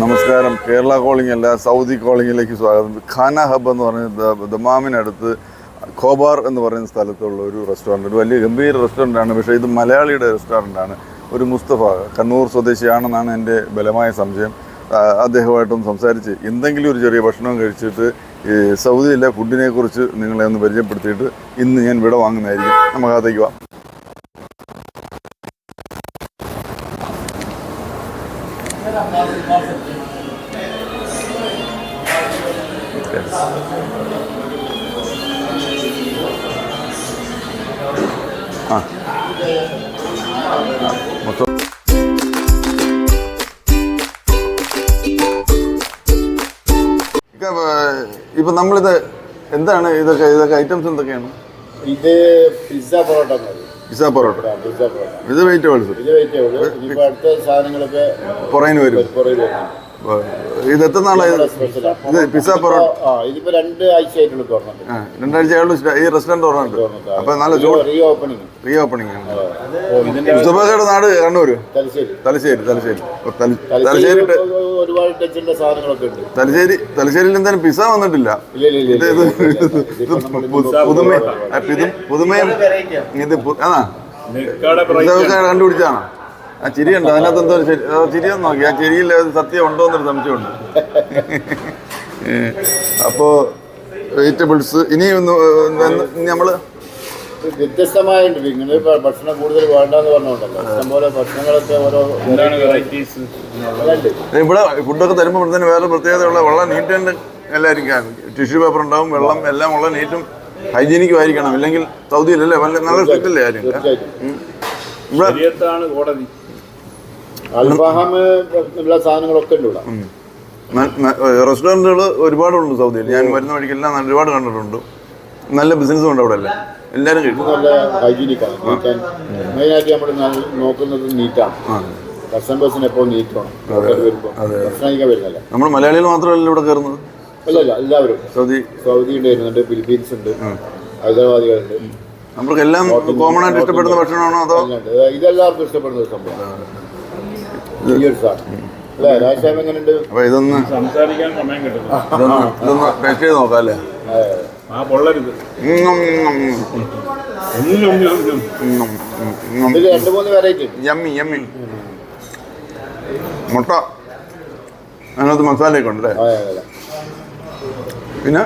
നമസ്കാരം. കേരള കോളിംഗ് അല്ല, സൗദി കോളിങ്ങിലേക്ക് സ്വാഗതം. ഖാന ഹബ് എന്ന് പറയുന്നത് ദമാമിനടുത്ത് ഖോബാർ എന്ന് പറയുന്ന സ്ഥലത്തുള്ള ഒരു റെസ്റ്റോറൻറ്റ്. ഒരു വലിയ ഗംഭീര റെസ്റ്റോറൻ്റാണ്. പക്ഷേ ഇത് മലയാളിയുടെ റെസ്റ്റോറൻ്റാണ്. ഒരു മുസ്തഫ കണ്ണൂർ സ്വദേശിയാണെന്നാണ് എൻ്റെ ബലമായ സംശയം. അദ്ദേഹമായിട്ടൊന്ന് സംസാരിച്ച് എന്തെങ്കിലും ഒരു ചെറിയ ഭക്ഷണം കഴിച്ചിട്ട് ഈ സൗദിയിലെ ഫുഡിനെക്കുറിച്ച് നിങ്ങളെ ഒന്ന് പരിചയപ്പെടുത്തിയിട്ട് ഇന്ന് ഞാൻ വിട വാങ്ങുന്നതായിരിക്കും. നമുക്ക് അകത്തേക്ക് പോവാം. മൊത്തം ഇപ്പൊ നമ്മളിത് എന്താണ് ഇതൊക്കെ ഐറ്റംസ് എന്തൊക്കെയാണ്? ഇത് പിസ്സ പൊറോട്ട. ഇത് വെജിറ്റബിൾസ്. അടുത്ത സാധനങ്ങളൊക്കെ പുറകിന് വരും. ഇത് എത്ര നാളായി ഇത് പിസ്സ പൊറോട്ട? ഇതിപ്പോ 2 ആഴ്ചയായിട്ടുള്ള തുറന്നിട്ട്. 2 ആഴ്ചയായിട്ടുള്ള ഈ റെസ്റ്റോറൻറ്റ് തുറന്നിട്ട്. അപ്പൊ നല്ല റീ ഓപ്പണിംഗ് ആണ്. മുസ്തഫയുടെ നാട് കണ്ണൂര്. തലശ്ശേരി. ഒരുപാട് ടച്ചിന്റെ സാധനങ്ങളൊക്കെ ഉണ്ട്. തലശ്ശേരിയിൽ എന്തായാലും പിസ്സ വന്നിട്ടില്ല. പുതുമയും ഇത് കണ്ടുപിടിച്ചാണോ? ആ ചിരിയുണ്ട്, അതിനകത്ത് എന്തോ ചിരിയൊന്നും നോക്കി. ആ ചിരിയിൽ സത്യം ഉണ്ടോ എന്നൊരു സംശയമുണ്ട്. അപ്പോൾ വെജിറ്റബിൾസ് ഇനി നമ്മൾ വ്യത്യസ്തമായിട്ട് ഇങ്ങനെ ഭക്ഷണം കൂടുതൽ വേണ്ടെന്ന് പറഞ്ഞുകൊണ്ടല്ലോ. ഇഷ്ടംപോലെ ഭക്ഷണങ്ങളൊക്കെ ഓരോ വെറൈറ്റീസ് ഇവിടെ ഫുഡൊക്കെ തരുമ്പോൾ ഇവിടെ തന്നെ വേറെ പ്രത്യേകതയുള്ള വെള്ളം നീറ്റ് ആൻഡ് എല്ലാവരും ടിഷ്യൂ പേപ്പർ ഉണ്ടാവും, വെള്ളം എല്ലാം ഉള്ള നീറ്റും ഹൈജീനിക്കും ആയിരിക്കണം. ഇല്ലെങ്കിൽ സൗദിയിലല്ലേ നല്ല സ്ട്രിക്റ്റ് അല്ലേ ആരും. ഇവിടെ കോടതി അൽഫാം ഉള്ള സാധനങ്ങളൊക്കെ ഉണ്ട് ഇവിടെ. റെസ്റ്റോറൻറ്റുകൾ ഒരുപാടുണ്ട് സൗദിയിൽ. ഞാൻ വരുന്ന വഴിക്കെല്ലാം ഒരുപാട് കണ്ടിട്ടുണ്ട്. നല്ല ബിസിനസ്സും ഉണ്ട് അവിടെ. അല്ലേ എല്ലാവരും കഴിക്കും. നല്ല ഹൈജീനിക്കാണ്. മെയിനായിട്ട് നമ്മൾ നോക്കുന്നത് നീറ്റാണ്. കസ്റ്റമേഴ്സിന് എപ്പോഴും നീറ്റാണ് വരുമ്പോൾ ഭക്ഷണം കഴിക്കാൻ വരുന്നല്ല. നമ്മൾ മലയാളികൾ മാത്രമല്ല ഇവിടെ കയറുന്നത്. അല്ലല്ല, എല്ലാവരും. സൗദി ഉണ്ട്, ഫിലിപ്പീൻസ് ഉണ്ട്, ഹൈദരാബാദികളുണ്ട്. നമ്മൾക്ക് എല്ലാം കോമൺ ആയിട്ട് ഇഷ്ടപ്പെടുന്ന ഭക്ഷണമാണോ അതോ? ഇതെല്ലാവർക്കും ഇഷ്ടപ്പെടുന്ന ഒരു സംഭവം. അപ്പൊ ഇതൊന്ന് ടേസ്റ്റ് ചെയ്ത് നോക്കാം അല്ലേ? യമ്മി മുട്ട അതിനകത്ത് മസാലയൊക്കെ ഉണ്ടല്ലേ? പിന്നെ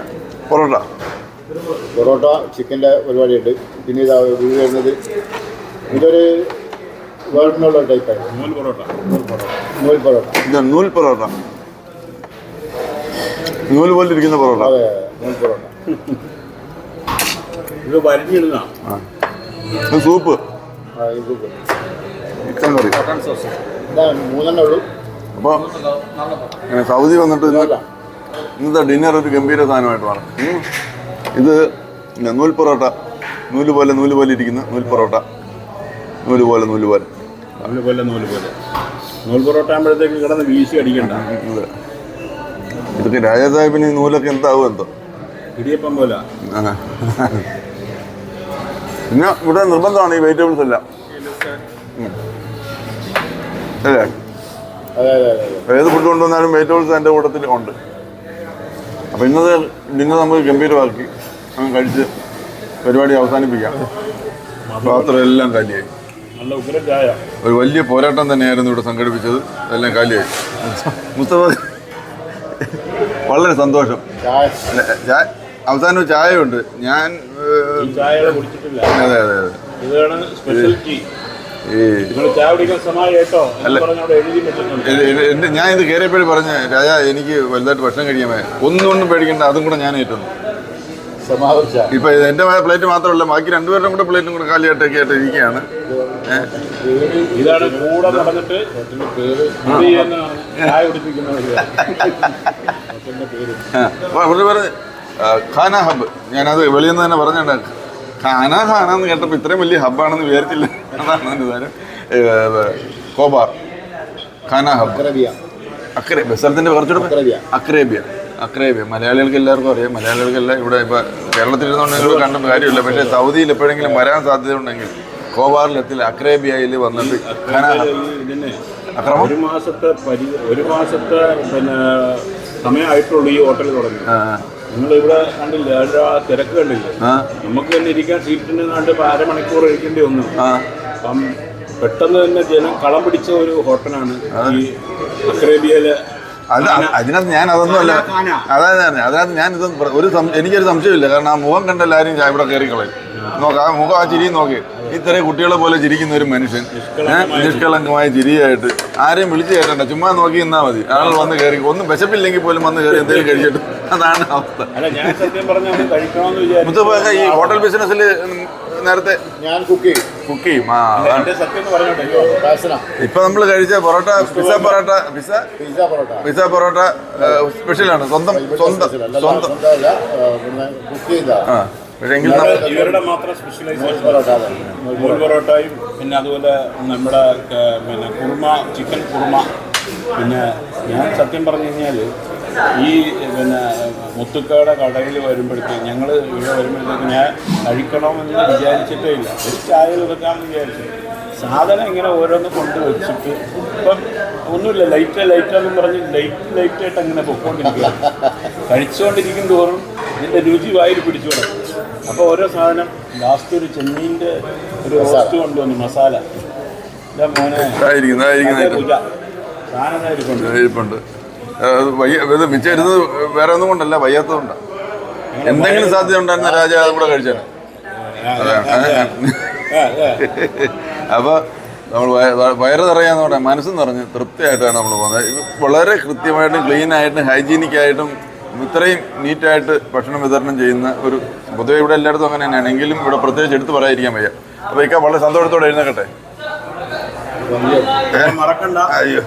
പൊറോട്ട ചിക്കൻ്റെ പരിപാടിയുണ്ട്. പിന്നെ ഇതാ വരുന്നത് ഇതൊരു വേർഡിനുള്ള ടൈപ്പാണ് നൂൽ പൊറോട്ട. നൂല് പോലെ ഇരിക്കുന്ന പൊറോട്ട. അതെ, നൂൽ പൊറോട്ട. ഇത് വരിഞ്ഞിടുന്ന സൂപ്പ്, ചിക്കൻ കറി, 3 ഉള്ളൂ. അപ്പോൾ സൗദി വന്നിട്ട് ഇന്നത്തെ ഡിന്നർ ഒരു ഗംഭീര സാധനമായിട്ട് മാറും. ഇത് നൂൽ പൊറോട്ട, നൂല് പോലെ ഇരിക്കുന്ന നൂൽ പൊറോട്ട. നൂല് പോലെ നൂൽ പൊറോട്ട ആകുമ്പോഴത്തേക്ക് കിടന്ന് വീശി അടിക്കണ്ട. ഇതൊക്കെ രാജാസാഹിബിന് ഈ നൂലൊക്കെ എന്താവും എന്തോ ഇടിയപ്പം പോലെ. പിന്നെ ഇവിടെ നിർബന്ധമാണ് ഈ വെജിറ്റബിൾസ് എല്ലാം അല്ലേ? ഏത് ഫുഡ് കൊണ്ടുവന്നാലും വെജിറ്റബിൾസ് എൻ്റെ കൂട്ടത്തിൽ ഉണ്ട്. അപ്പോൾ ഇന്നത്തെ ഡിന്നർ നമുക്ക് ഗംഭീരമാക്കി അങ്ങ് കഴിച്ച് പരിപാടി അവസാനിപ്പിക്കാം. പാത്രം എല്ലാം കാലിയായി. ഒരു വലിയ പോരാട്ടം തന്നെയായിരുന്നു ഇവിടെ സംഘടിപ്പിച്ചത്. എല്ലാം കാലിയായി. മുസ്തഫ വളരെ സന്തോഷം. അവസാനം ചായയുണ്ട്. ഞാൻ അതെ ഞാൻ ഇത് കയറിയപ്പോഴും പറഞ്ഞ രാജാ എനിക്ക് വലുതായിട്ട് ഭക്ഷണം കഴിയാമേ, ഒന്നുകൊണ്ടും പേടിക്കണ്ട, അതും കൂടെ ഞാൻ ഏറ്റുന്നു. ഇപ്പൊ എന്റെ പ്ലേറ്റ് മാത്രമല്ല, ബാക്കി 2 പേരുടെ കൂടെ പ്ലേറ്റും കൂടെ കാലിയായിട്ടൊക്കെ ആയിട്ട് ഇരിക്കുകയാണ്. ഖാന ഹബ്. ഞാനത് വെളിയിൽ നിന്ന് തന്നെ പറഞ്ഞിട്ടുണ്ട്. ഖാനാന്ന് കേട്ടപ്പോൾ ഇത്രയും വലിയ ഹബ്ബാണെന്ന് വിചാരിച്ചില്ല. അതാണ് എൻ്റെ കാര്യം. ഖോബാർ ഖാന ഹബ്. സ്ഥലത്തിന്റെ കുറച്ചുകൂടെ അക്രേബ്യ. മലയാളികൾക്ക് എല്ലാവർക്കും അറിയാം. മലയാളികൾക്കെല്ലാം ഇവിടെ ഇപ്പോൾ കേരളത്തിലിരുന്നുണ്ടെങ്കിൽ കണ്ട കാര്യമില്ല. പക്ഷേ സൗദിയിൽ എപ്പോഴെങ്കിലും വരാൻ സാധ്യത ഉണ്ടെങ്കിൽ ഖോബാറിലെത്തിൽ അക്രേബ്യയിൽ വന്നിട്ട് അക്രമം ഒരു മാസത്തെ പിന്നെ സമയമായിട്ടുള്ളൂ ഈ ഹോട്ടൽ തുടങ്ങി. നിങ്ങളിവിടെ കണ്ടില്ല, ആ തിരക്ക് കണ്ടില്ല. നമുക്ക് തന്നെ ഇരിക്കാൻ സീറ്റിന് കണ്ട് അരമണിക്കൂർ ഇരിക്കേണ്ടി വന്നു. അപ്പം പെട്ടെന്ന് തന്നെ ജനം കളം പിടിച്ച ഒരു ഹോട്ടലാണ് ഈ അക്രേബിയയിലെ. അതിനകത്ത് ഞാൻ അതൊന്നും അല്ല, അതായത് ഞാൻ ഇത് എനിക്കൊരു സംശയമില്ല. കാരണം ആ മുഖം കണ്ടല്ല ആരും ഇവിടെ കയറി കളയും. നോക്കാം, ആ മുഖം, ആ ചിരിയും നോക്കി. ഇത്രയും കുട്ടികളെ പോലെ ചിരിക്കുന്ന ഒരു മനുഷ്യൻ, നിഷ്കളങ്കമായ ചിരിയായിട്ട് ആരെയും വിളിച്ചു കയറ്റണ്ട, ചുമ്മാ നോക്കി നിന്നാൽ മതി. ആളുകൾ വന്ന് കയറി, ഒന്നും വിശപ്പില്ലെങ്കിൽ പോലും വന്ന് കയറി എന്തെങ്കിലും കഴിച്ചിട്ട്. അതാണ് അവസ്ഥ. മുത്തപ്പ ഈ ഹോട്ടൽ ബിസിനസ്സിൽ നേരത്തെ ഞാൻ കുക്ക് ചെയ്യും. ഇപ്പൊ നമ്മൾ കഴിച്ച പൊറോട്ട, പിസ്സ പൊറോട്ട സ്പെഷ്യലാണ്. സ്വന്തം പക്ഷേ എങ്കിൽ ഇവരുടെ മാത്രം സ്പെഷ്യലൈസേഷൻ പൊറോട്ടയും, പിന്നെ അതുപോലെ നമ്മുടെ പിന്നെ കുറുമ, ചിക്കൻ കുറുമ. പിന്നെ ഞാൻ സത്യം പറഞ്ഞു കഴിഞ്ഞാൽ ഈ പിന്നെ മുത്തുക്കയുടെ കടയിൽ വരുമ്പോഴത്തേക്ക് ഞങ്ങൾ ഇവിടെ വരുമ്പോഴത്തേക്ക് ഞാൻ കഴിക്കണമെന്ന് വിചാരിച്ചിട്ടേ ഇല്ല. ജസ്റ്റ് ചായയിൽ വെക്കാമെന്ന് വിചാരിച്ചു. സാധനം ഇങ്ങനെ ഓരോന്ന് കൊണ്ടുവച്ചിട്ട് ഇപ്പം ഒന്നുമില്ല, ലൈറ്റെന്നും പറഞ്ഞ് ലൈറ്റായിട്ട് അങ്ങനെ പൊക്കോണ്ടിരിക്കുക. കഴിച്ചുകൊണ്ടിരിക്കും തോറും ഇതിൻ്റെ രുചി വായിൽ പിടിച്ചു കൊടുക്കും. അപ്പോൾ ഓരോ സാധനം ലാസ്റ്റ് ഒരു ചെമ്മീൻ്റെ ഒരു റോസ്റ്റ് കൊണ്ടുവന്നു, മസാല. ഇതാ മോനെ സാധനം ഇരിപ്പുണ്ട്. മിച്ചരുന്നത് വേറെ ഒന്നും കൊണ്ടല്ല, വയ്യാത്തതുകൊണ്ടാണ്. എന്തെങ്കിലും സാധ്യത ഉണ്ടായിരുന്ന രാജ അത് കൂടെ കഴിച്ചാണ്. അപ്പോൾ നമ്മൾ വയറ് നിറയാന്ന് പറയാം, മനസ്സ് നിറഞ്ഞ് തൃപ്തിയായിട്ടാണ് നമ്മൾ പോകുന്നത്. വളരെ കൃത്യമായിട്ടും ക്ലീനായിട്ടും ഹൈജീനിക്കായിട്ടും ഇത്രയും നീറ്റായിട്ട് ഭക്ഷണം വിതരണം ചെയ്യുന്ന ഒരു, പൊതുവെ ഇവിടെ എല്ലായിടത്തും അങ്ങനെ തന്നെയാണ്. എങ്കിലും ഇവിടെ പ്രത്യേകിച്ച് എടുത്ത് പറയാതിരിക്കാൻ വയ്യ. അപ്പോൾ ഇക്ക വളരെ സന്തോഷത്തോടെ എഴുന്നേക്കട്ടെ. അയ്യോ,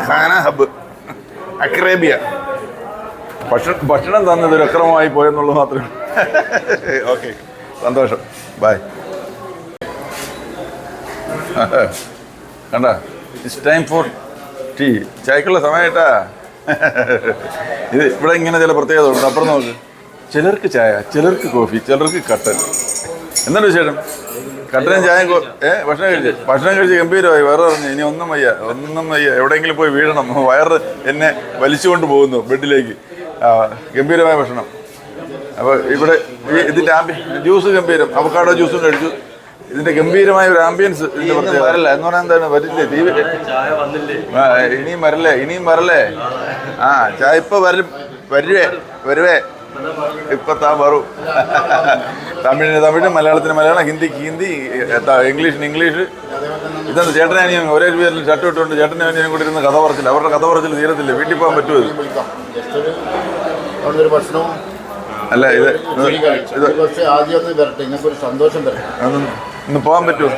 ഖാന ഹബ്ബ് അക്രേബിയ. ഭക്ഷണം തന്നത് ഒരു അക്രമമായി പോയെന്നുള്ളത് മാത്രമേ. ഓക്കെ, സന്തോഷം, ബൈ. കണ്ട, ഇറ്റ്സ് ടൈം ഫോർ ടീ. ചായക്കുള്ള സമയമായിട്ടാ. ഇത് ഇവിടെ ഇങ്ങനെ ചില പ്രത്യേകത ഉണ്ട്. അപ്പുറം നോക്ക്, ചിലർക്ക് ചായ, ചിലർക്ക് കോഫി, ചിലർക്ക് കട്ടൻ. എന്താണ് വിശേഷം? കട്ടനും ചായയും ഭക്ഷണം കഴിച്ച് ഗംഭീരമായി. വയറ് പറഞ്ഞു, ഇനി ഒന്നും വയ്യ, എവിടെയെങ്കിലും പോയി വീഴണം. വയറ് എന്നെ വലിച്ചുകൊണ്ട് പോകുന്നു ബെഡിലേക്ക്. ഗംഭീരമായ ഭക്ഷണം. അപ്പോൾ ഇവിടെ ഇതിൻ്റെ ജ്യൂസ് ഗംഭീരം, അവക്കാഡോ ജ്യൂസും കഴിച്ചു. ഇതിന്റെ ഗംഭീരമായ ഒരു ആംബിയൻസ് ഇതിന്റെ പ്രത്യേകത. വരല്ല എന്ന് പറഞ്ഞാൽ എന്താണ്, വരില്ലേ? ഇനിയും വരല്ലേ? ആ, ചായ ഇപ്പൊ വരുവേ ഇപ്പൊ താ വറു. തമിഴ്, മലയാളത്തിന് മലയാളം, ഹിന്ദിക്ക് ഹിന്ദി, ഇംഗ്ലീഷിന് ഇംഗ്ലീഷ്. ഇതെന്താ ചേട്ടനെ അനിയൻ ഒരേ പേരിൽ ഷർട്ട് ഇട്ടുകൊണ്ട് ചേട്ടനെ അനിയനും കൂടി ഇരുന്ന് കഥ പറച്ചില്ല. അവരുടെ കഥ പറച്ചിൽ തീരത്തില്ല. വീട്ടിൽ പോകാൻ പറ്റുമോ? അല്ല, ഇത് ഇന്ന് പോകാൻ പറ്റുമോ?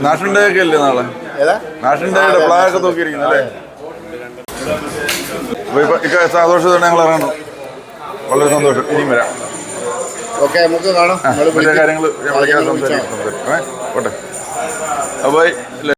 നാഷണൽ ഡേ ഒക്കെ അല്ലേ നാളെ? നാഷണൽ ഡേയുടെ ഫ്ലാഗൊക്കെ നോക്കിയിരിക്കുന്നു അല്ലേ? അപ്പോൾ ഇപ്പൊ സന്തോഷത്തോടെ ഞങ്ങൾ ഇറങ്ങണം. വളരെ സന്തോഷം. ഇനിയും വരാം. ഓക്കെ, നമുക്ക് കാണാം. മറ്റേ കാര്യങ്ങൾ സംസാരിക്കാം. പോട്ടെ. അപ്പോൾ